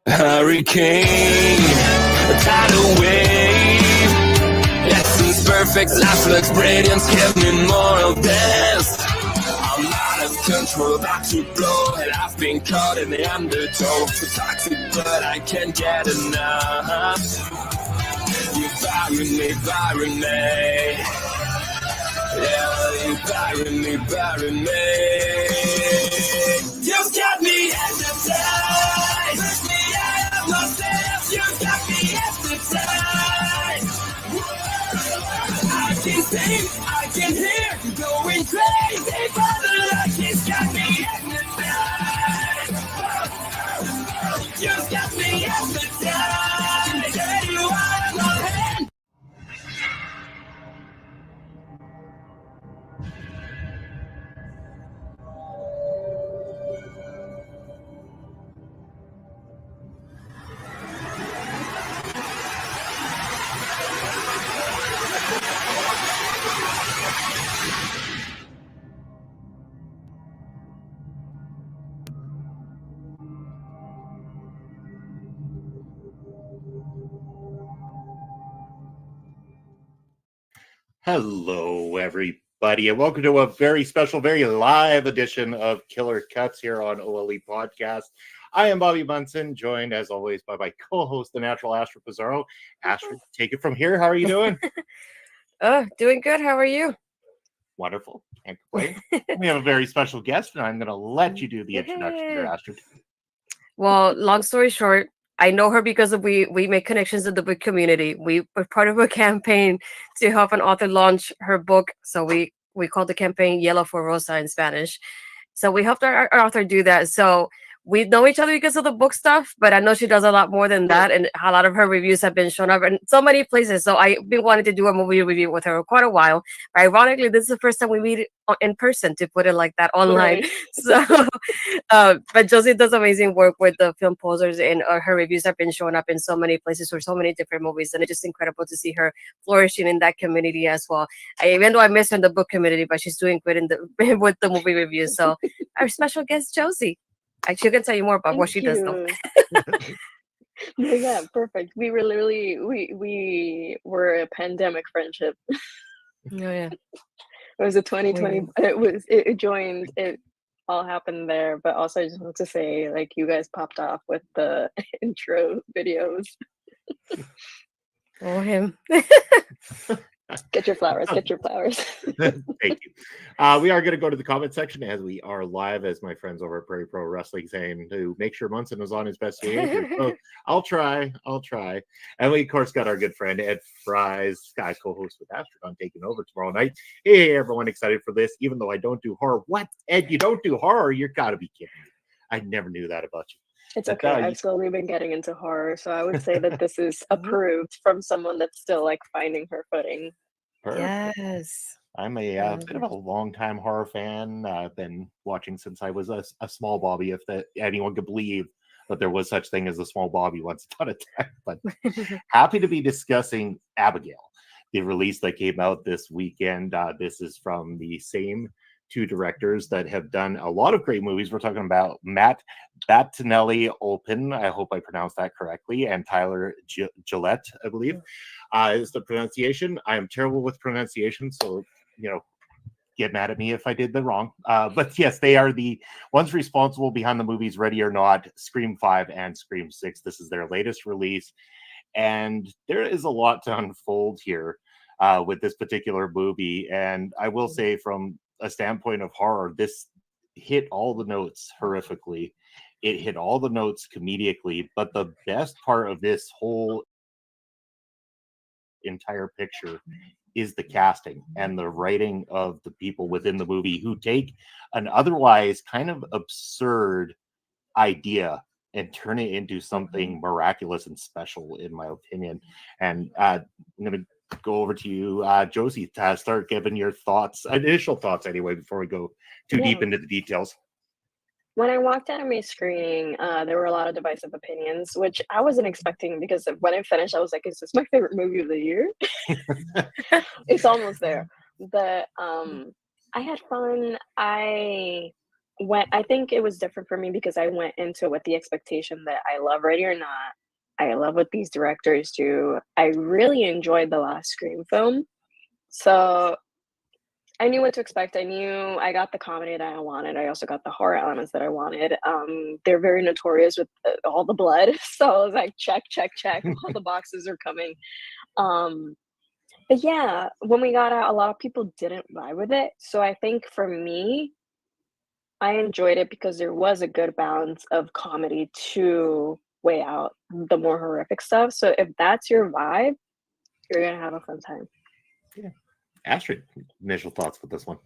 Hurricane, a tidal wave. Essence perfect, life looks brilliant, give me more of this. I'm out of control, about to blow, and I've been caught in the undertow. So toxic, but I can't get enough. You bury me. Yeah, you bury me. You've got me hypnotized. Push me out of myself. You've got me hypnotized. I can see, I can hear, going crazy for the luck. She's got me hypnotized. You've got me hypnotized. There you are in my hand. Hello, everybody, and welcome to a very special, very live edition of Killer Cuts here on OLE Podcast. I am Bobby Munson, joined as always by my co-host, the natural Astrid Pizarro. Astrid, take it from here. How are you doing? Doing good. How are you? Wonderful. Can't complain. We have a very special guest, and I'm going to let you do the introduction here, Astrid. Well, long story short, I know her because we make connections in the book community. We were part of a campaign to help an author launch her book. So we called the campaign Yellow for Rosa in Spanish. So we helped our author do that. So we know each other because of the book stuff, but I know she does a lot more than that. And a lot of her reviews have been shown up in so many places. So I've been wanting to do a movie review with her for quite a while. But ironically, this is the first time we meet in person, to put it like that, online. Right. So, but Josie does amazing work with the film posters, and her reviews have been showing up in so many places for so many different movies. And it's just incredible to see her flourishing in that community as well. Even though I miss her in the book community, but she's doing good in the with the movie reviews. So our special guest, Josie. She can tell you more about what she does, though. Yeah, perfect. We were literally we were a pandemic friendship. Oh yeah. It was a 2020. It joined it all happened there. But also, I just want to say, like, you guys popped off with the intro videos. Oh, him. Get your flowers. Get your flowers. Thank you. We are going to go to the comment section as we are live, as my friends over at Prairie Pro Wrestling saying to make sure Munson is on his best behavior. So I'll try. And we, of course, got our good friend Ed Fries, co-host with Astrid, on taking over tomorrow night. Hey, everyone, excited for this, even though I don't do horror. What? Ed, you don't do horror? You've got to be kidding me. I never knew that about you. It's okay. I've slowly been getting into horror, so I would say that this is approved from someone that's still like finding her footing. Perfect. Yes. I'm a bit of a long-time horror fan. I've been watching since I was a small Bobby, if anyone could believe that there was such thing as a small Bobby once upon a time. But happy to be discussing Abigail, the release that came out this weekend. This is from the same two directors that have done a lot of great movies. We're talking about Matt Bettinelli-Olpin, I hope I pronounced that correctly, and Tyler Gillette, I believe, is the pronunciation. I am terrible with pronunciation, so, get mad at me if I did the wrong. But yes, they are the ones responsible behind the movies Ready or Not, Scream 5, and Scream 6. This is their latest release, and there is a lot to unfold here with this particular movie. And I will say, from a standpoint of horror, this hit all the notes horrifically. It hit all the notes comedically, but the best part of this whole entire picture is the casting and the writing of the people within the movie who take an otherwise kind of absurd idea and turn it into something miraculous and special, in my opinion. And I'm going to go over to you, Josie, to start giving your initial thoughts anyway, before we go too deep into the details. When I walked out of my screening, there were a lot of divisive opinions, which I wasn't expecting, because when I finished, I was like, is this my favorite movie of the year? It's almost there. But I had fun. I think it was different for me because I went into it with the expectation that I love Ready or Not. I love what these directors do. I really enjoyed the last Scream film. So I knew what to expect. I knew I got the comedy that I wanted. I also got the horror elements that I wanted. They're very notorious with all the blood. So I was like, check. All the boxes are coming. But yeah, when we got out, a lot of people didn't vibe with it. So I think for me, I enjoyed it because there was a good balance of comedy to weigh out the more horrific stuff. So if that's your vibe, you're going to have a fun time. Yeah. Astrid, initial thoughts with this one?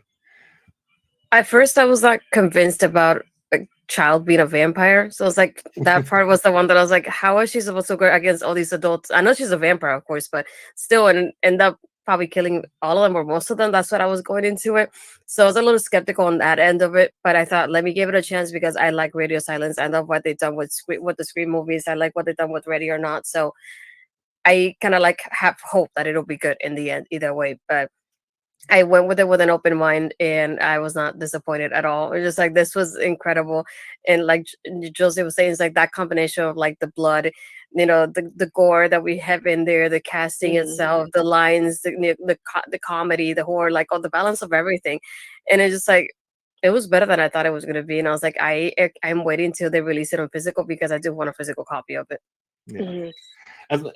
At first, I was not convinced about a child being a vampire. So it's like that part was the one that I was like, how is she supposed to go against all these adults? I know she's a vampire, of course, but still, and end up probably killing all of them or most of them. That's what I was going into it. So I was a little skeptical on that end of it, but I thought, let me give it a chance because I like Radio Silence. I love what they've done with the Scream movies. I like what they've done with Ready or Not. So I kind of like have hope that it'll be good in the end, either way. But I went with it with an open mind, and I was not disappointed at all. It was just like, this was incredible. And like Josie was saying, it's like that combination of like the blood, the gore that we have in there, the casting itself, the lines, the comedy, the horror, like all the balance of everything. And it's just like, it was better than I thought it was going to be. And I was like, I'm waiting till they release it on physical because I do want a physical copy of it. Yeah.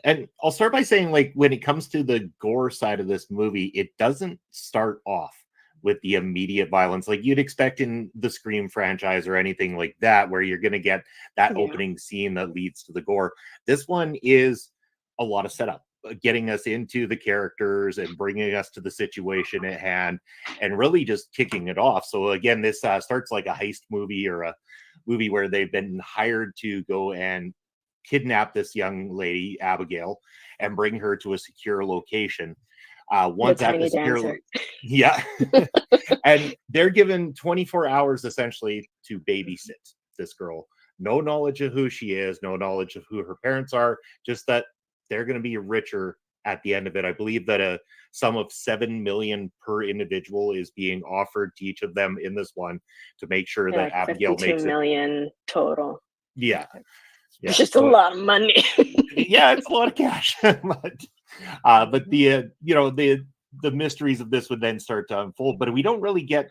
And I'll start by saying, like, when it comes to the gore side of this movie, it doesn't start off with the immediate violence like you'd expect in the Scream franchise or anything like that, where you're going to get that opening scene that leads to the gore. This one is a lot of setup, getting us into the characters and bringing us to the situation at hand and really just kicking it off. So again, this starts like a heist movie or a movie where they've been hired to go and kidnap this young lady, Abigail, and bring her to a secure location. Once at the secure, and they're given 24 hours essentially to babysit this girl. No knowledge of who she is, no knowledge of who her parents are, just that they're going to be richer at the end of it. I believe that a sum of $7 million per individual is being offered to each of them in this one to make sure that Abigail makes $52 million total. Yeah. It's just a lot of money. Yeah, it's a lot of cash. But the mysteries of this would then start to unfold. But we don't really get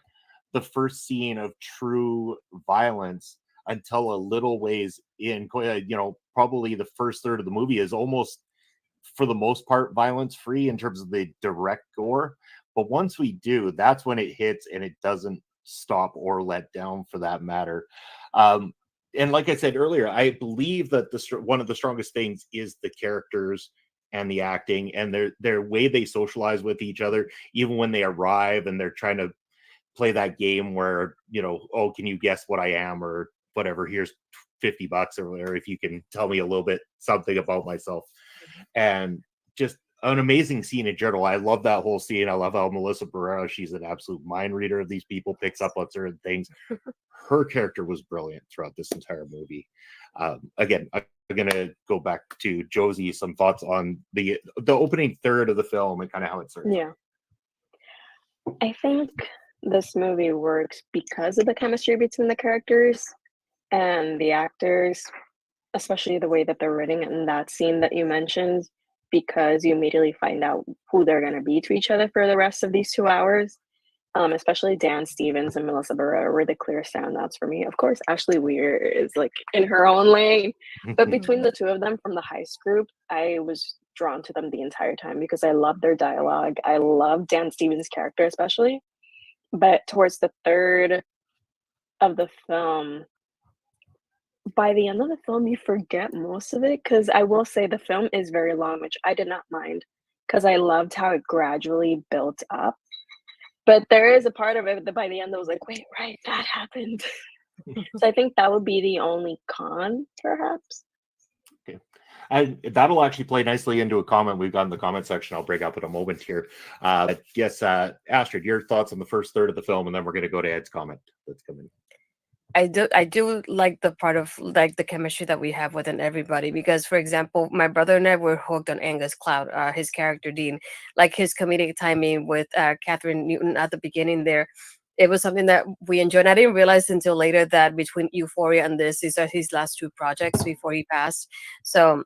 the first scene of true violence until a little ways in. Probably the first third of the movie is almost, for the most part, violence free in terms of the direct gore. But once we do, that's when it hits, and it doesn't stop or let down, for that matter. And like I said earlier, I believe that one of the strongest things is the characters and the acting and their way they socialize with each other, even when they arrive and they're trying to play that game where, oh, can you guess what I am, or whatever, here's $50 or whatever, if you can tell me a little bit something about myself. And just an amazing scene in general. I love that whole scene. I love how Melissa Barrera, she's an absolute mind reader of these people, picks up on certain things. Her character was brilliant throughout this entire movie. Again, I'm gonna go back to Josie. Some thoughts on the opening third of the film and kind of how it starts. Yeah, I think this movie works because of the chemistry between the characters and the actors, especially the way that they're written in that scene that you mentioned, because you immediately find out who they're going to be to each other for the rest of these 2 hours. Especially Dan Stevens and Melissa Barrera were the clear standouts for me. Of course, Ashley Weir is like in her own lane, but between the two of them from the Heist group, I was drawn to them the entire time because I love their dialogue. I love Dan Stevens' character especially. But towards the third of the film, by the end of the film, you forget most of it, because I will say the film is very long, which I did not mind because I loved how it gradually built up. But there is a part of it that by the end I was like, wait, right, that happened. So I think that would be the only con, perhaps. Okay. And that'll actually play nicely into a comment we've got in the comment section. I'll break up in a moment here. Yes, Astrid, your thoughts on the first third of the film, and then we're going to go to Ed's comment that's coming. I do like the part of like the chemistry that we have within everybody, because for example, my brother and I were hooked on Angus Cloud, his character Dean, like his comedic timing with Catherine Newton at the beginning there. It was something that we enjoyed. I didn't realize until later that between Euphoria and this, these are his last 2 projects before he passed. So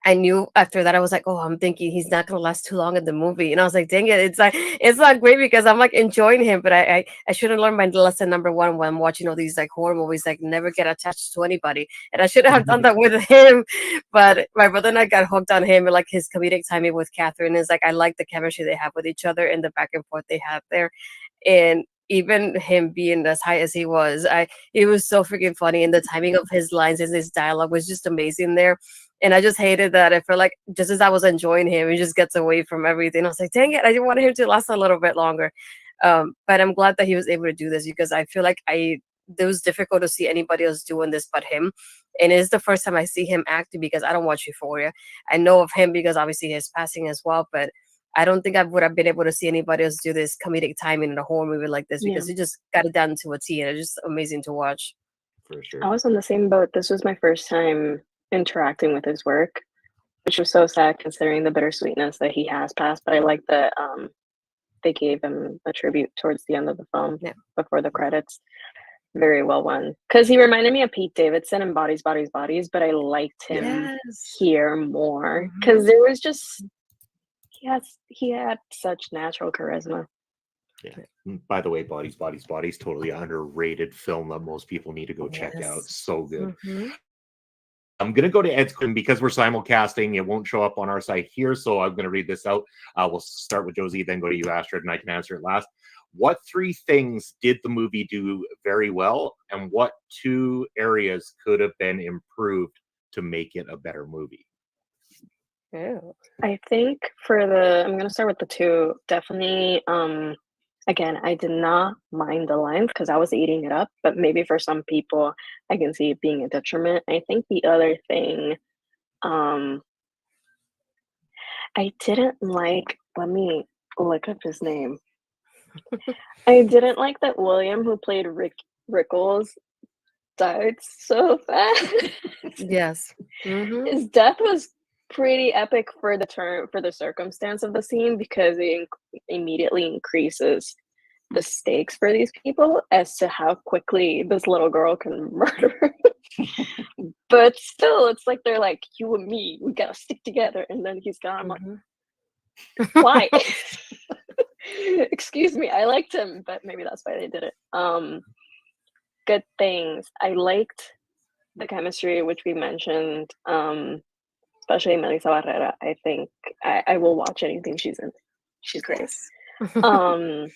I knew after that, I was like, oh, I'm thinking he's not gonna last too long in the movie. And I was like, dang it, it's not great because I'm like enjoying him, but I should have learned my lesson number 1 when watching all these like horror movies, like never get attached to anybody. And I should have done that with him. But my brother and I got hooked on him, and like his comedic timing with Catherine is like, I like the chemistry they have with each other and the back and forth they have there. And even him being as high as he was, it was so freaking funny, and the timing of his lines and his dialogue was just amazing there. And I just hated that. I feel like just as I was enjoying him, he just gets away from everything. I was like, dang it, I didn't want him to last a little bit longer. But I'm glad that he was able to do this, because I feel like it was difficult to see anybody else doing this but him. And it's the first time I see him acting, because I don't watch Euphoria. I know of him because obviously his passing as well, but I don't think I would have been able to see anybody else do this comedic timing in a horror movie like this, because he just got it done to a T, and it's just amazing to watch. For sure. I was on the same boat. This was my first time interacting with his work, which was so sad considering the bittersweetness that he has passed. But I like that they gave him a tribute towards the end of the film before the credits. Very well won, because he reminded me of Pete Davidson in Bodies, Bodies, Bodies, but I liked him here more because there was just he had such natural charisma. Yeah. By the way, Bodies, Bodies, Bodies, totally underrated film that most people need to go check out. So good. I'm going to go to Ed's question because we're simulcasting. It won't show up on our site here, so I'm going to read this out. We'll start with Josie, then go to you, Astrid, and I can answer it last. What 3 things did the movie do very well, and what 2 areas could have been improved to make it a better movie? I think I'm going to start with the 2. Definitely, again, I did not mind the lines because I was eating it up, but maybe for some people, I can see it being a detriment. I think the other thing, I didn't like, let me look up his name. I didn't like that William, who played Rickles, died so fast. Yes. His death was pretty epic for the circumstance of the scene, because it immediately increases the stakes for these people as to how quickly this little girl can murder. But still, it's like they're like, you and me, we gotta stick together, and then he's gone. I'm like, why? Excuse me, I liked him, but maybe that's why they did it. Good things. I liked the chemistry, which we mentioned, especially Melissa Barrera. I think I will watch anything she's in. She's great. Yes.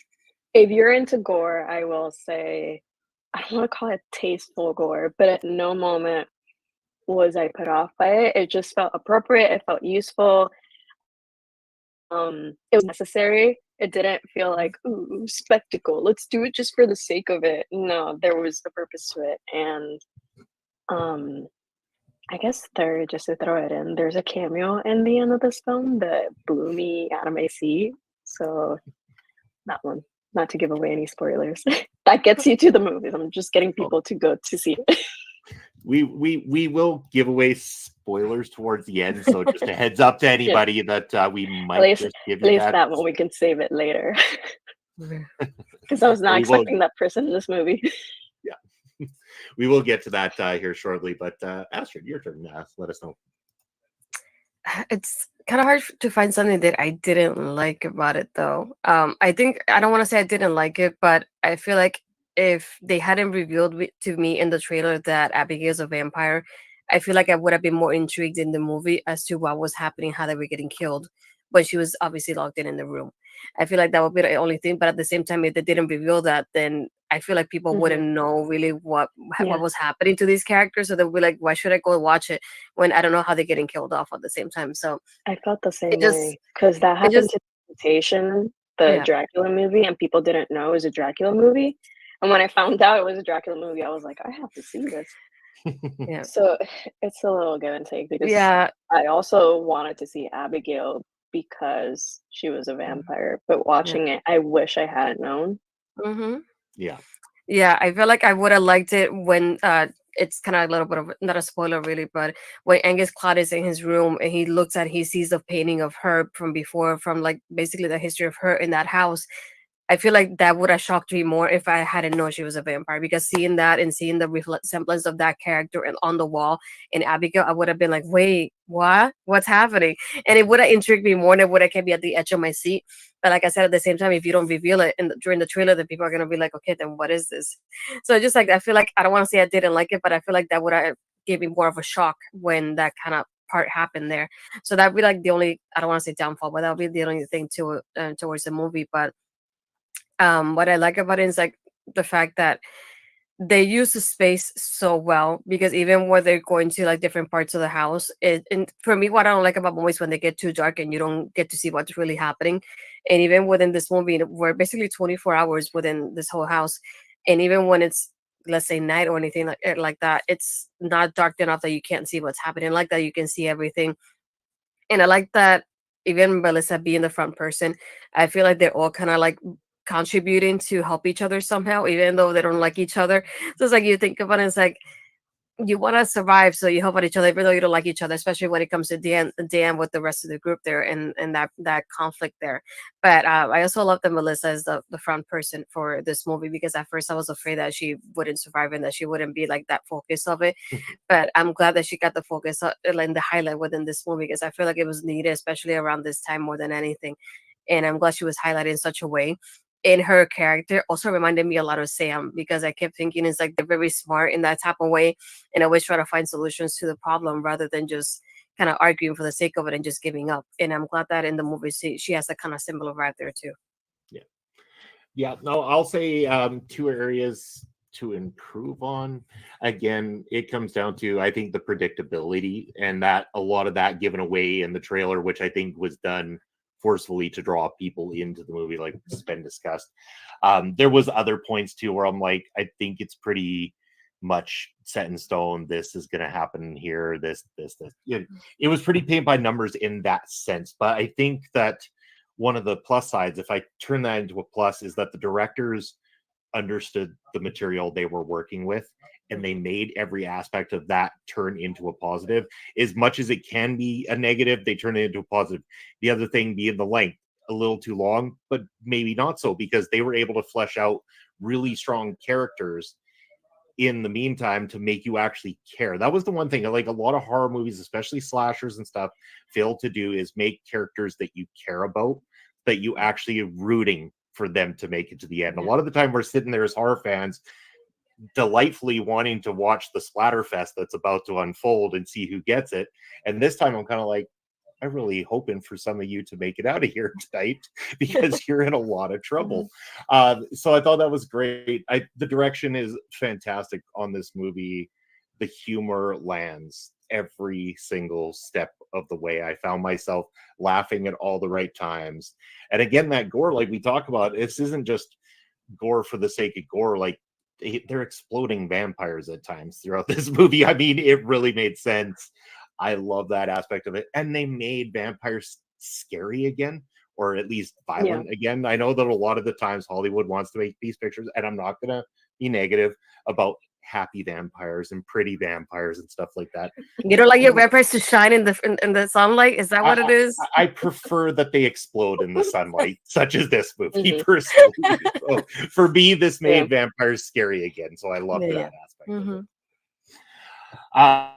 If you're into gore, I will say, I don't want to call it tasteful gore, but at no moment was I put off by it. It just felt appropriate. It felt useful. It was necessary. It didn't feel like, ooh, spectacle. Let's do it just for the sake of it. No, there was a purpose to it. And I guess third, just to throw it in, there's a cameo in the end of this film that blew me out of my seat. So that one, not to give away any spoilers. That gets you to the movies. I'm just getting people to go to see it. We will give away spoilers towards the end, so just a heads up to anybody that we might just give you that one. We can save it later. Because I was not expecting that person in this movie. Yeah, we will get to that here shortly. But Astrid, your turn. Let us know. It's kind of hard to find something that I didn't like about it, though. I think I don't want to say I didn't like it, but I feel like if they hadn't revealed to me in the trailer that Abigail is a vampire, I feel like I would have been more intrigued in the movie as to what was happening, how they were getting killed, but she was obviously locked in the room. I feel like that would be the only thing. But at the same time, if they didn't reveal that, then I feel like people wouldn't know really what was happening to these characters. So they'll be like, why should I go watch it when I don't know how they're getting killed off at the same time? So I felt the same way, because that happened to Temptation, the Dracula movie, and people didn't know it was a Dracula movie. And when I found out it was a Dracula movie, I was like, I have to see this. Yeah. So it's a little give and take, because I also wanted to see Abigail because she was a vampire. But watching it, I wish I hadn't known. Mm-hmm. Yeah, I feel like I would have liked it when it's kind of a little bit of not a spoiler really, but when Angus Cloud is in his room and he sees the painting of her from before, from like basically the history of her in that house. I feel like that would have shocked me more if I hadn't known she was a vampire, because seeing that and seeing the semblance of that character and on the wall in Abigail, I would have been like, wait, what? What's happening? And it would have intrigued me more, and it would have kept me at the edge of my seat. But like I said, at the same time, if you don't reveal it during the trailer, then people are going to be like, okay, then what is this? So just like, I feel like, I don't want to say I didn't like it, but I feel like that would have gave me more of a shock when that kind of part happened there. So that'd be like the only, I don't want to say downfall, but that would be the only thing towards the movie. But what I like about it is like the fact that they use the space so well, because even when they're going to like different parts of the house, and for me, what I don't like about movies when they get too dark and you don't get to see what's really happening. And even within this movie, we're basically 24 hours within this whole house, and even when it's, let's say, night or anything like that, it's not dark enough that you can't see what's happening. Like that, you can see everything. And I like that even Melissa being the front person, I feel like they're all kind of like contributing to help each other somehow, even though they don't like each other. So it's like you think about it, it's like you want to survive, so you help out each other, even though you don't like each other, especially when it comes to Dan with the rest of the group there, and that conflict there. But I also love that Melissa is the front person for this movie, because at first I was afraid that she wouldn't survive and that she wouldn't be like that focus of it. But I'm glad that she got the focus and the highlight within this movie, because I feel like it was needed, especially around this time more than anything. And I'm glad she was highlighted in such a way. In her character also reminded me a lot of Sam, because I kept thinking it's like they're very smart in that type of way and always try to find solutions to the problem rather than just kind of arguing for the sake of it and just giving up. And I'm glad that in the movie she has that kind of similar vibe there too. Yeah. No, I'll say two areas to improve on. Again, it comes down to, I think, the predictability, and that a lot of that given away in the trailer, which I think was done forcefully to draw people into the movie, like has been discussed. There was other points too where I'm like, I think it's pretty much set in stone. This is going to happen here. This. It was pretty paint by numbers in that sense. But I think that one of the plus sides, if I turn that into a plus, is that the directors understood the material they were working with, and they made every aspect of that turn into a positive. As much as it can be a negative, they turn it into a positive. The other thing being the length, a little too long, but maybe not so, because they were able to flesh out really strong characters in the meantime to make you actually care. That was the one thing, like a lot of horror movies, especially slashers and stuff, fail to do, is make characters that you care about. that you actually are rooting for them to make it to the end. A lot of the time we're sitting there as horror fans delightfully wanting to watch the splatterfest that's about to unfold and see who gets it. And this time I'm kind of like, I'm really hoping for some of you to make it out of here tonight because you're in a lot of trouble. So I thought that was great. The direction is fantastic on this movie. The humor lands every single step of the way. I found myself laughing at all the right times. And again, that gore, like we talk about, this isn't just gore for the sake of gore. Like, they're exploding vampires at times throughout this movie. I mean, it really made sense. I love that aspect of it. And they made vampires scary again, or at least violent again. I know that a lot of the times Hollywood wants to make these pictures, and I'm not going to be negative about happy vampires and pretty vampires and stuff like that. You don't like your vampires to shine in the sunlight? Is that what it is? I prefer that they explode in the sunlight, such as this movie personally. So for me, this made vampires scary again. So I love that aspect of it. I'm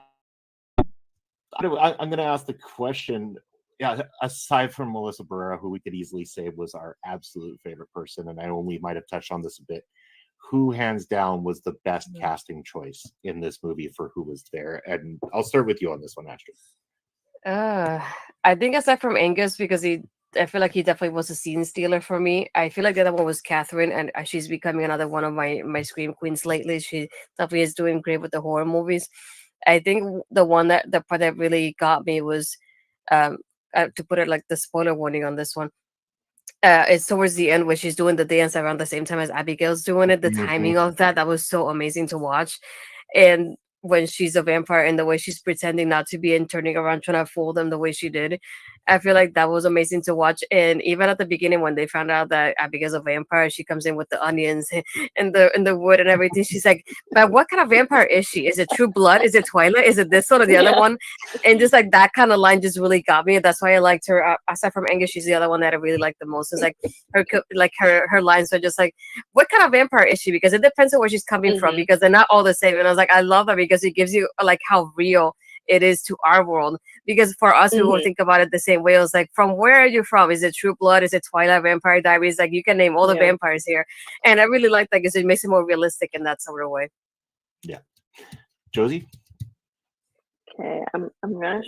going to ask the question. Yeah, aside from Melissa Barrera, who we could easily say was our absolute favorite person, and I know we might have touched on this a bit, who hands down was the best casting choice in this movie for who was there? And I'll start with you on this one, Astrid. I think aside from Angus, because I feel like he definitely was a scene stealer for me. I feel like the other one was Catherine, and she's becoming another one of my scream queens lately. She definitely is doing great with the horror movies. I think the part that really got me was, to put it like the spoiler warning on this one, it's towards the end where she's doing the dance around the same time as Abigail's doing it. The timing of that was so amazing to watch. And when she's a vampire and the way she's pretending not to be and turning around trying to fool them the way she did, I feel like that was amazing to watch. And even at the beginning when they found out that Abigail's a vampire, she comes in with the onions and the wood and everything. She's like, but what kind of vampire is she? Is it True Blood? Is it Twilight? Is it this one or the other one? And just like that kind of line just really got me. That's why I liked her. Aside from Angus, she's the other one that I really like the most. It's like her lines are just like, what kind of vampire is she? Because it depends on where she's coming from, because they're not all the same. And I was like, I love that because it gives you like how real it is to our world. Because for us, we will think about it the same way. It was like, from where are you from? Is it True Blood? Is it Twilight, Vampire Diaries? Like, you can name all the vampires here. And I really like that because it makes it more realistic in that sort of way. Yeah. Josie? Okay, I'm gonna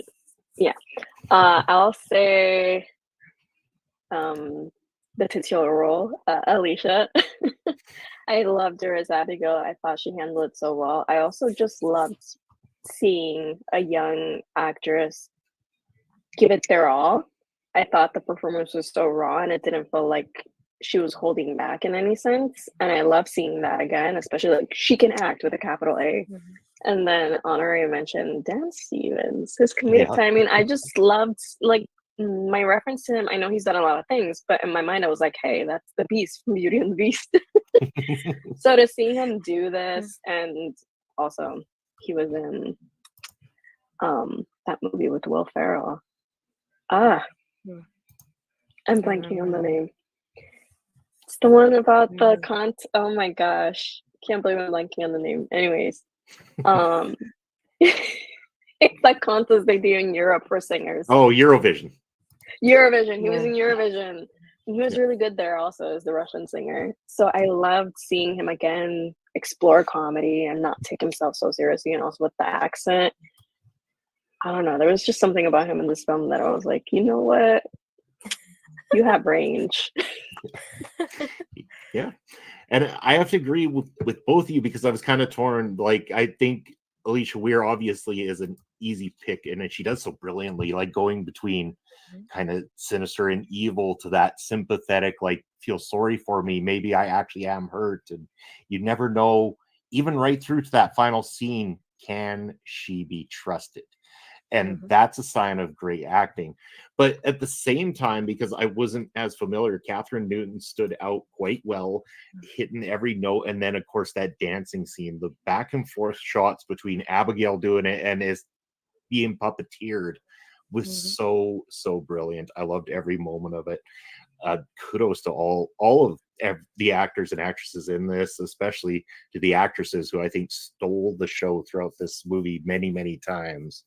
I'll say the titular role, Alicia. I loved her as Abigail. I thought she handled it so well. I also just loved seeing a young actress give it their all. I thought the performance was so raw and it didn't feel like she was holding back in any sense. And I love seeing that again, especially like she can act with a capital A. And then honorary mention Dan Stevens, his comedic timing. I just loved like my reference to him. I know he's done a lot of things, but in my mind I was like, hey, that's the Beast from Beauty and the Beast. So to see him do this, and also he was in that movie with Will Ferrell. I'm blanking on the name. It's the one about the oh my gosh. Can't believe I'm blanking on the name. Anyways. It's that contest they do in Europe for singers. Oh, Eurovision. He was in Eurovision. He was really good there also as the Russian singer. So I loved seeing him again explore comedy and not take himself so seriously, and also with the accent. I don't know. There was just something about him in this film that I was like, you know what? You have range. Yeah. And I have to agree with both of you because I was kind of torn. Like, I think Alicia Weir obviously is an easy pick, and she does so brilliantly, like going between kind of sinister and evil to that sympathetic, like, feel sorry for me. Maybe I actually am hurt. And you never know, even right through to that final scene, can she be trusted? And that's a sign of great acting. But at the same time, because I wasn't as familiar, Catherine Newton stood out quite well, hitting every note. And then, of course, that dancing scene, the back and forth shots between Abigail doing it and is being puppeteered was so brilliant. I loved every moment of it. Kudos to all of the actors and actresses in this, especially to the actresses who I think stole the show throughout this movie many times.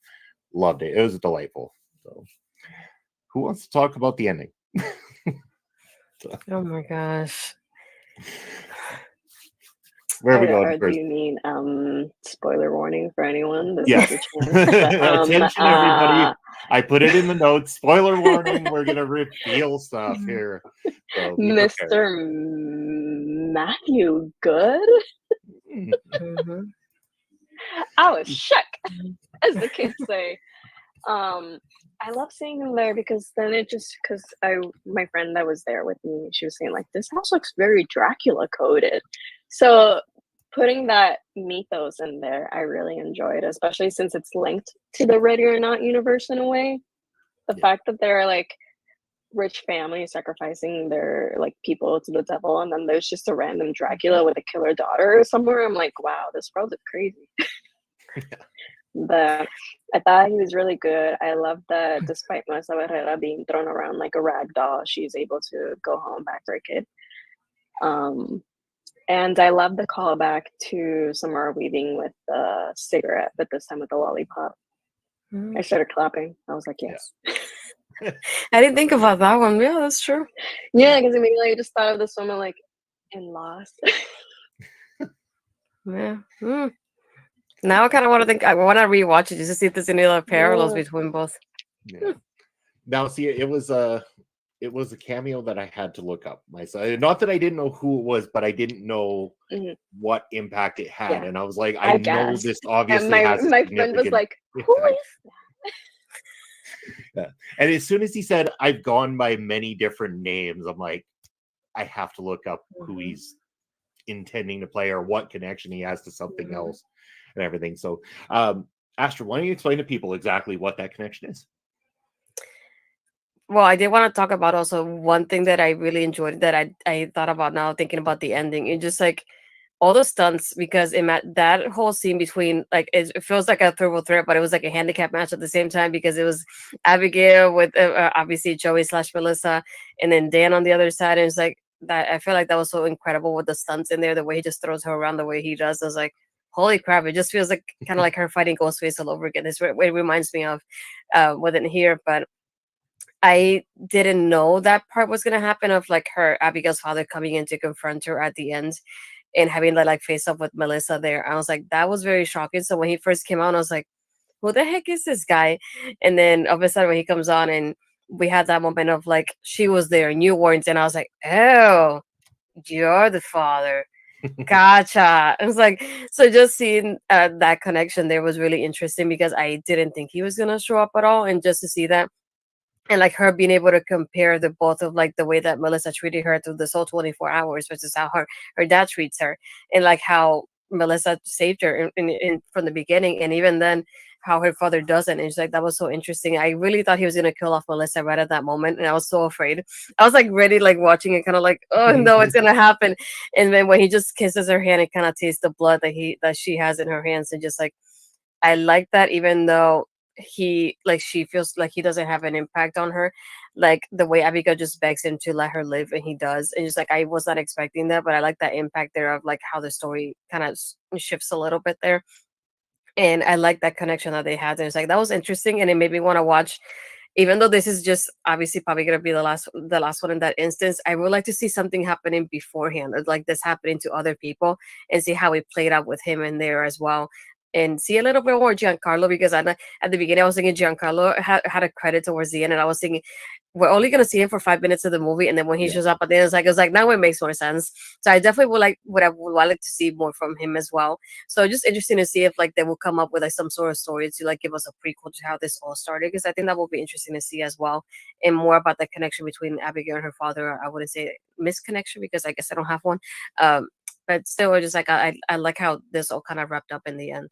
Loved it. It was delightful. So, who wants to talk about the ending? Oh my gosh. Where are we going Or do first? you mean spoiler warning for anyone? This Yeah. is your chance. But, Attention, everybody. I put it in the notes. Spoiler warning. We're going to reveal stuff here. So be prepared. Mr. Matthew Good? Mhm. I was shook, as the kids say. I love seeing him there because then it just because my friend that was there with me, she was saying like this house looks very Dracula coded. So putting that mythos in there, I really enjoyed, especially since it's linked to the Ready or Not universe in a way. The fact that they're like rich families sacrificing their like people to the devil, and then there's just a random Dracula with a killer daughter somewhere. I'm like, wow, this world is crazy. But I thought he was really good. I love that despite Melissa Barrera being thrown around like a rag doll, she's able to go home back to her kid. And I love the callback to Samara Weaving with the cigarette, but this time with the lollipop. I started clapping. I was like, yes. I didn't think about that one. Yeah, that's true. Yeah, because immediately I just thought of this woman like in Lost. Yeah. Now I kind of want to think. I want to rewatch it just to see if there's any other parallels between both. Yeah. Now, see, it was a cameo that I had to look up myself. Not that I didn't know who it was, but I didn't know what impact it had. Yeah. And I was like, I know this obviously has a my friend was like, who is that? Yeah. And as soon as he said, I've gone by many different names, I'm like, I have to look up who he's intending to play or what connection he has to something else and everything. So, Astrid, why don't you explain to people exactly what that connection is? Well, I did want to talk about also one thing that I really enjoyed that I thought about now thinking about the ending. It just like all the stunts, because that whole scene between like it feels like a triple threat, but it was like a handicap match at the same time because it was Abigail with obviously Joey / Melissa, and then Dan on the other side. And it's like that. I feel like that was so incredible with the stunts in there, the way he just throws her around the way he does. I was like, holy crap! It just feels like kind of like her fighting Ghostface all over again. This it reminds me of within here, but I didn't know that part was gonna happen of like her Abigail's father coming in to confront her at the end and having that like face up with Melissa there. I was like, that was very shocking. So when he first came out, I was like, who the heck is this guy? And then all of a sudden when he comes on and we had that moment of like she was there and you weren't, and I was like, oh, you're the father. Gotcha. I was like, so just seeing that connection there was really interesting because I didn't think he was gonna show up at all, and just to see that. And like her being able to compare the both of like the way that Melissa treated her through this whole 24 hours versus how her dad treats her, and like how Melissa saved her in from the beginning, and even then how her father doesn't. And it's like that was so interesting. I really thought he was gonna kill off Melissa right at that moment, and I was so afraid. I was like ready, like watching it, kind of like, oh no, it's gonna happen. And then when he just kisses her hand, it kind of tastes the blood that she has in her hands, and just like I like that, even though she feels like he doesn't have an impact on her, like the way Abigail just begs him to let her live, and he does. And just like I was not expecting that, but I like that impact there of like how the story kind of shifts a little bit there. And I like that connection that they had. There's like that was interesting, and it made me want to watch. Even though this is just obviously probably gonna be the last one in that instance, I would like to see something happening beforehand, like this happening to other people, and see how it played out with him in there as well, and see a little bit more Giancarlo, because at the beginning I was thinking Giancarlo had a credit towards the end, and I was thinking we're only gonna see him for 5 minutes of the movie, and then when he shows up at the end, it's like now it makes more sense. So I definitely would like to see more from him as well. So just interesting to see if like they will come up with like some sort of story to like give us a prequel to how this all started, because I think that will be interesting to see as well, and more about the connection between Abigail and her father. I wouldn't say misconnection because I guess I don't have one, but still, just like I like how this all kind of wrapped up in the end.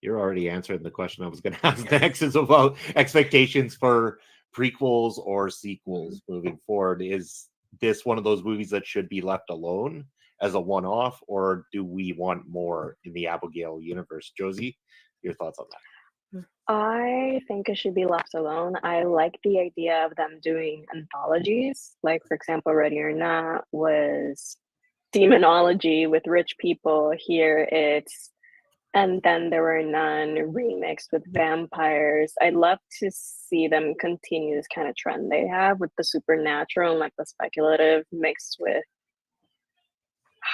You're already answering the question I was going to ask next, is about expectations for prequels or sequels moving forward. Is this one of those movies that should be left alone as a one-off, or do we want more in the Abigail universe? Josie, your thoughts on that? I think it should be left alone. I like the idea of them doing anthologies. Like, for example, Ready or Not was demonology with rich people. Here it's And then there were none remixed with vampires. I'd love to see them continue this kind of trend they have with the supernatural and like the speculative mixed with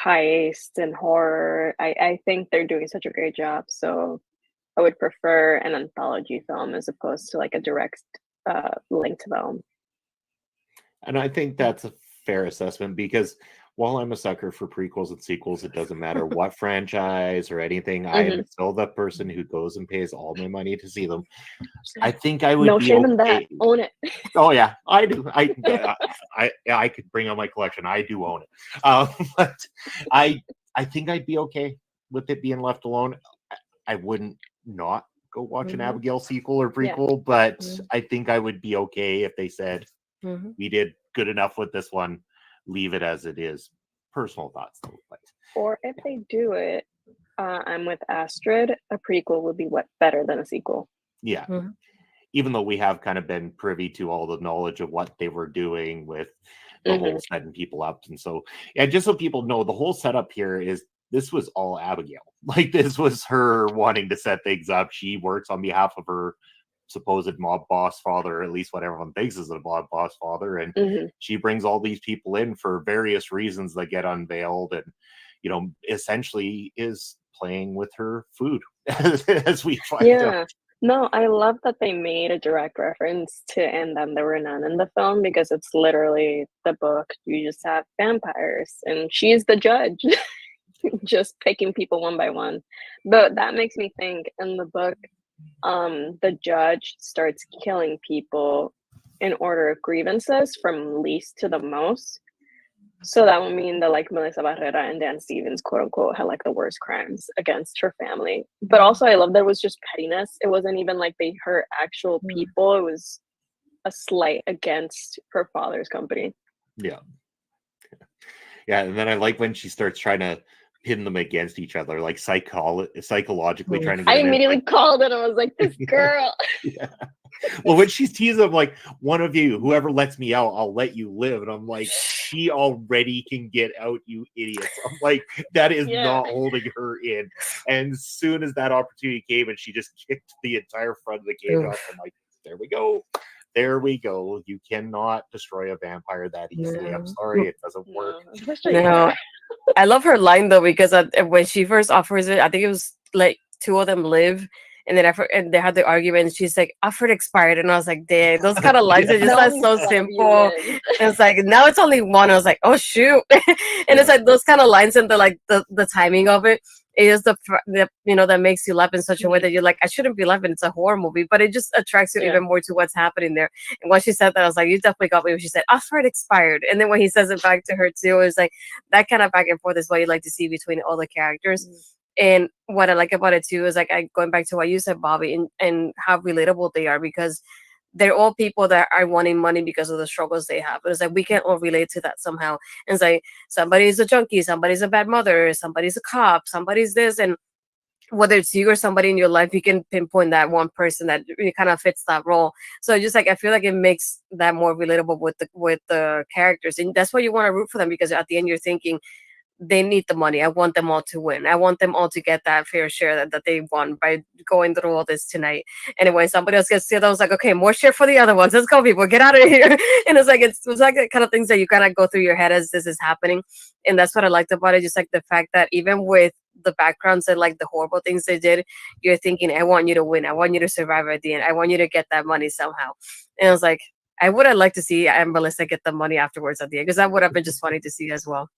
heist and horror. I think they're doing such a great job. So I would prefer an anthology film as opposed to like a direct linked film. And I think that's a fair assessment because while I'm a sucker for prequels and sequels, it doesn't matter what franchise or anything. I am still the person who goes and pays all my money to see them. I think I would No be shame in that. okay. Own it. Oh yeah, I do. I could bring out my collection. I do own it. But I think I'd be okay with it being left alone. I wouldn't not go watch an Abigail sequel or prequel, but I think I would be okay if they said we did good enough with this one, leave it as it is. Personal thoughts though. But, or if they do it, I'm with Astrid. A prequel would be better than a sequel. Yeah. Even though we have kind of been privy to all the knowledge of what they were doing with the whole setting people up. And so, yeah, just so people know, the whole setup here is this was all Abigail. Like, this was her wanting to set things up. She works on behalf of her supposed mob boss father, or at least what everyone thinks is a mob boss father. And she brings all these people in for various reasons that get unveiled and, you know, essentially is playing with her food as we find out. No, I love that they made a direct reference to And Then There Were None in the film because it's literally the book. You just have vampires and she's the judge, just picking people one by one. But that makes me think in the book, the judge starts killing people in order of grievances from least to the most. So that would mean that like Melissa Barrera and Dan Stevens, quote unquote, had like the worst crimes against her family. But also I love that it was just pettiness. It wasn't even like they hurt actual people. It was a slight against her father's company. Yeah. Yeah. And then I like when she starts trying to pin them against each other, like psychologically trying to get I immediately called it. I was like, this girl. Yeah. Well, when she's teasing them, like, one of you, whoever lets me out, I'll let you live. And I'm like, she already can get out, you idiots. I'm like, that is not holding her in. And as soon as that opportunity came and she just kicked the entire front of the cage off, I'm like, there we go. There we go. You cannot destroy a vampire that easily. I'm sorry, it doesn't work. No, I love her line though, because when she first offers it, I think it was like two of them live, and then and they had the argument. And she's like, "Offer expired," and I was like, "Damn, those kind of lines are just like so simple." And it's like now it's only one. I was like, "Oh shoot!" And it's like those kind of lines and the timing of it. It is the you know that makes you laugh in such a way that you're like, I shouldn't be laughing. It's a horror movie, but it just attracts you even more to what's happening there. And when she said that, I was like, you definitely got me. When she said, "Offer it expired," and then when he says it back to her too, it was like that kind of back and forth is what you like to see between all the characters. And what I like about it too is like going back to what you said, Bobby, and how relatable they are, because they're all people that are wanting money because of the struggles they have. It's like we can all relate to that somehow. And it's like somebody's a junkie, somebody's a bad mother, somebody's a cop, somebody's this, and whether it's you or somebody in your life, you can pinpoint that one person that really kind of fits that role. So just like I feel like it makes that more relatable with the characters, and that's why you want to root for them, because at the end you're thinking, they need the money. I want them all to win. I want them all to get that fair share that they won by going through all this tonight. Anyway, somebody else gets killed. I was like, okay, more share for the other ones. Let's go, people. Get out of here. And it's like the kind of things that you kind of go through your head as this is happening. And that's what I liked about it. Just like the fact that even with the backgrounds and like the horrible things they did, you're thinking, I want you to win. I want you to survive at the end. I want you to get that money somehow. And I was like, I would have liked to see Melissa get the money afterwards at the end, because that would have been just funny to see as well.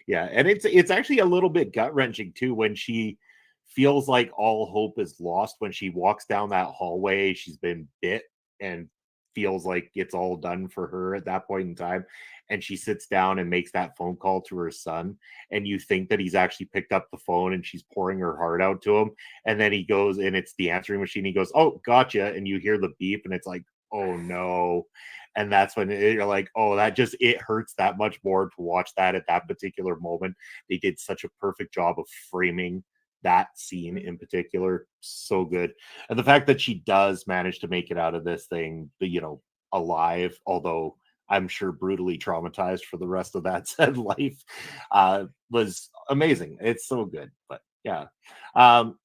Yeah, and it's actually a little bit gut-wrenching too when she feels like all hope is lost when she walks down that hallway. She's been bit and feels like it's all done for her at that point in time, and she sits down and makes that phone call to her son, and you think that he's actually picked up the phone and she's pouring her heart out to him, and then he goes and it's the answering machine. He goes, "Oh, gotcha," and you hear the beep, and it's like, oh no. And that's when you're like, oh, it hurts that much more to watch that at that particular moment. They did such a perfect job of framing that scene in particular. So good. And the fact that she does manage to make it out of this thing, you know, alive, although I'm sure brutally traumatized for the rest of that said life, was amazing. It's so good. But Yeah.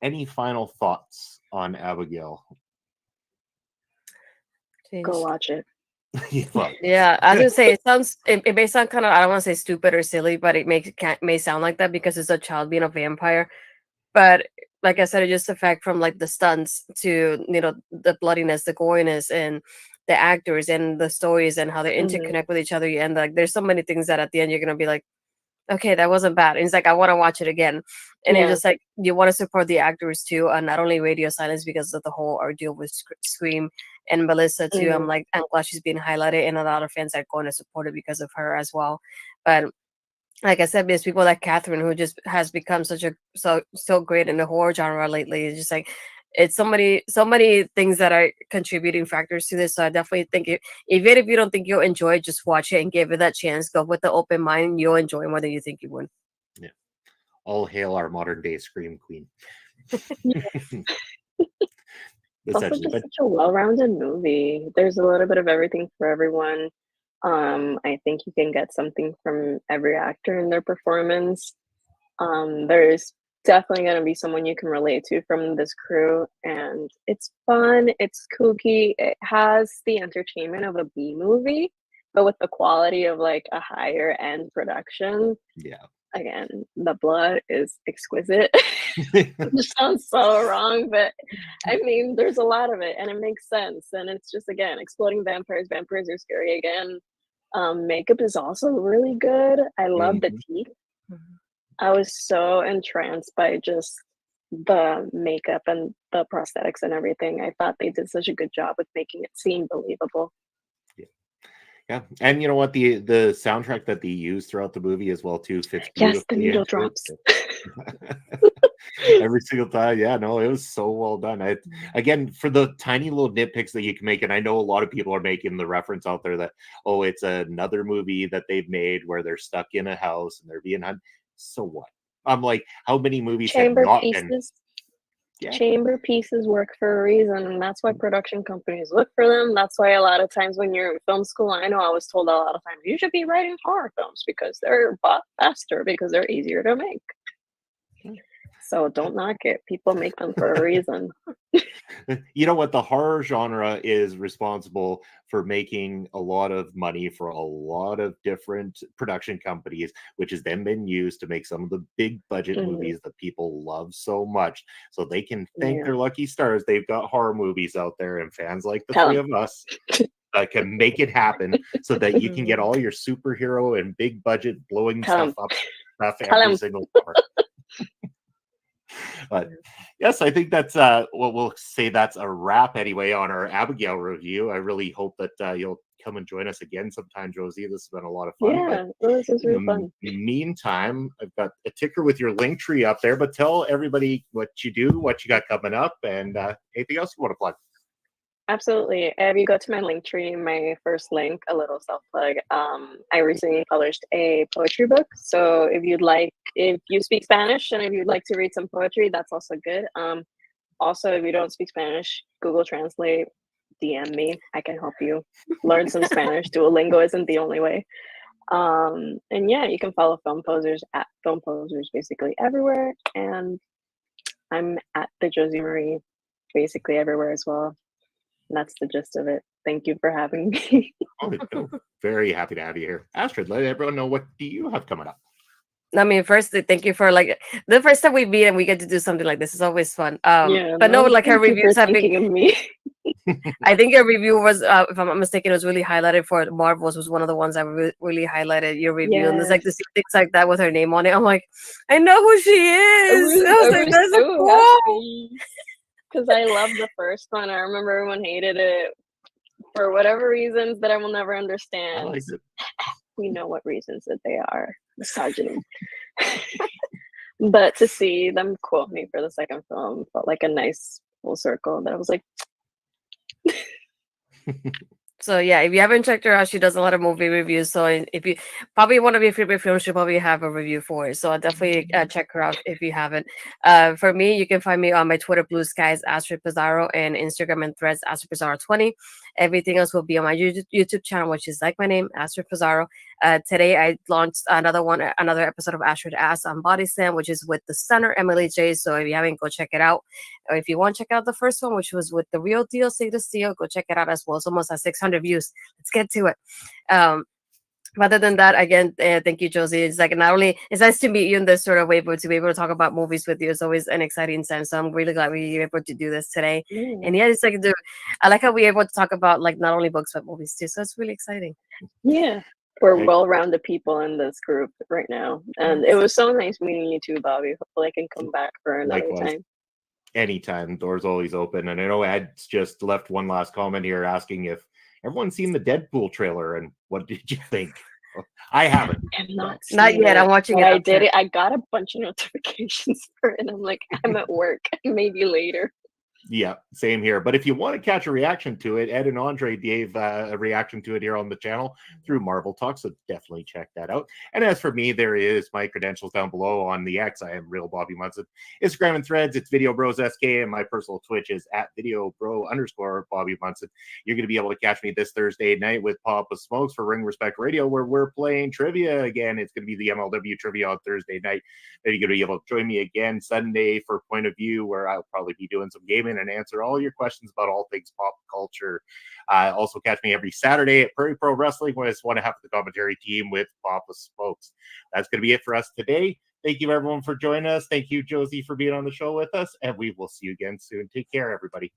Any final thoughts on Abigail? Go watch it. Well, Yeah, I was gonna say it may sound kind of, I don't want to say stupid or silly, but it may sound like that because it's a child being a vampire. But like I said, it just the fact from like the stunts to the bloodiness, the goriness, and the actors and the stories and how they Mhm. interconnect with each other. And like there's so many things that at the end you're gonna be like, okay, that wasn't bad. And it's like I want to watch it again. And you're Yeah. just like you want to support the actors too, and not only Radio Silence because of the whole ordeal with Scream and Melissa too. Mhm. I'm glad she's being highlighted, and a lot of fans are going to support it because of her as well. But like I said, there's people like Catherine who just has become so great in the horror genre lately. It's just like it's so many things that are contributing factors to this. So I definitely think even if you don't think you'll enjoy it, just watch it and give it that chance. Go with the open mind. You'll enjoy it more than you think you would. yeah. All hail our modern day Scream Queen. It's also Essentially, just but such a well-rounded movie. There's a little bit of everything for everyone. I think you can get something from every actor in their performance. There's definitely going to be someone you can relate to from this crew, and it's fun, it's kooky, it has the entertainment of a B movie, but with the quality of like a higher end production. yeah. Again, the blood is exquisite. It sounds so wrong, but I mean, there's a lot of it, and it makes sense. And it's just again, exploding vampires. Vampires are scary again. Makeup is also really good. I love the Mhm. teeth. Mhm. I was so entranced by just the makeup and the prosthetics and everything. I thought they did such a good job with making it seem believable. Yeah, and you know what? The soundtrack that they use throughout the movie as well too fits Yes, the beautifully needle into it. drops. Every single time. Yeah, no, it was so well done. Again, for the tiny little nitpicks that you can make, and I know a lot of people are making the reference out there that, oh, it's another movie that they've made where they're stuck in a house and they're being hunted. So what? I'm like, how many movies have Chamber not been? pieces. Yeah. Chamber pieces work for a reason, and that's why production companies look for them. That's why a lot of times when you're in film school, I know I was told a lot of times you should be writing horror films because they're bought faster because they're easier to make. So don't knock it. People make them for a reason. You know what? The horror genre is responsible for making a lot of money for a lot of different production companies, which has then been used to make some of the big budget Mhm. movies that people love so much. So they can thank Yeah. their lucky stars. They've got horror movies out there, and fans like the Tell three 'em. of us can make it happen so that you can get Mhm. all your superhero and big budget blowing Tell 'em. stuff up stuff Tell every 'em. single summer. But yes, I think that's well, we'll say that's a wrap anyway on our Abigail review. I really hope that you'll come and join us again sometime, Josie. This has been a lot of fun. But Yeah, this is in really the fun. meantime, I've got a ticker with your link tree up there. But tell everybody what you do, what you got coming up, and anything else you want to plug. Absolutely. If you go to my link tree, my first link, a little self plug, I recently published a poetry book. So if you speak Spanish and if you'd like to read some poetry, that's also good. Also, if you don't speak Spanish, Google Translate, DM me. I can help you learn some Spanish. Duolingo isn't the only way. And yeah, you can follow Film Posers at Film Posers basically everywhere. And I'm at the Josie Marie basically everywhere as well. And that's the gist of it. Thank you for having me. Oh, no, very happy to have you here, Astrid. Let everyone know what do you have coming up. I mean, firstly, thank you for like the first time we meet and we get to do something like this is always fun. Yeah, But no, no, like her thank you for reviews have been. thinking of me. I think your review was, if I'm not mistaken, it was really highlighted for Marvels. Was one of the ones that really highlighted your review, and there's like Yes. to see things like that with her name on it. I'm like, I know who she is. I I was like, was that's so so cool. happy because I love the first one. I remember everyone hated it for whatever reasons that I will never I understand. like it. We know what reasons that they are. Misogyny. But to see them quote me for the second film felt like a nice full circle that I was like, So yeah, if you haven't checked her out, she does a lot of movie reviews. So if you probably one of your favorite films, she'll probably have a review for it. So I'll definitely check her out if you haven't. For me, you can find me on my Twitter Blue Skies Astrid Pizarro and Instagram and Threads Astrid Pizarro 20. Everything else will be on my YouTube channel, which is like my name, Astrid Pizarro. Today I launched another episode of Astrid Asks on Body Slam, which is with the stunner Emily J. So if you haven't, go check it out. Or if you want to check out the first one, which was with the real deal, Say the Steal, go check it out as well. It's almost at 600 views. Let's get to it. Other than that, again, thank you, Josie. It's like not only it's nice to meet you in this sort of way, but to be able to talk about movies with you is always an exciting time. So I'm really glad we were able to do this today. And yeah, it's like I like how we were able to talk about like not only books but movies too. So it's really exciting. Yeah, we're well-rounded people in this group right now, and it was so nice meeting you too, Bobby. Hopefully, I can come back for another time. Anytime, doors always open. And I know Ed's just left one last comment here asking if everyone's seen the Deadpool trailer and what did you think? I haven't. I'm not yet. I'm watching it. I did it. I got a bunch of notifications for it, and I'm like, I'm at work. Maybe later. Yeah, same here. But if you want to catch a reaction to it, Ed and Andre gave a reaction to it here on the channel through Marvel Talk, so definitely check that out. And as for me, there is my credentials down below on the X. I am Real Bobby Munson. Instagram and Threads, it's Video Bros SK, and my personal Twitch is at @VideoBro_Bobby Munson. You're going to be able to catch me this Thursday night with Papa Smokes for Ring Respect Radio, where we're playing trivia again. It's going to be the MLW trivia on Thursday night. Then you're going to be able to join me again Sunday for Point of View, where I'll probably be doing some gaming and answer all your questions about all things pop culture. Also catch me every Saturday at Prairie Pro Wrestling, when it's 1/2 of the commentary team with Papa Smokes. That's going to be it for us today. Thank you, everyone, for joining us. Thank you, Josie, for being on the show with us, and we will see you again soon. Take care, everybody.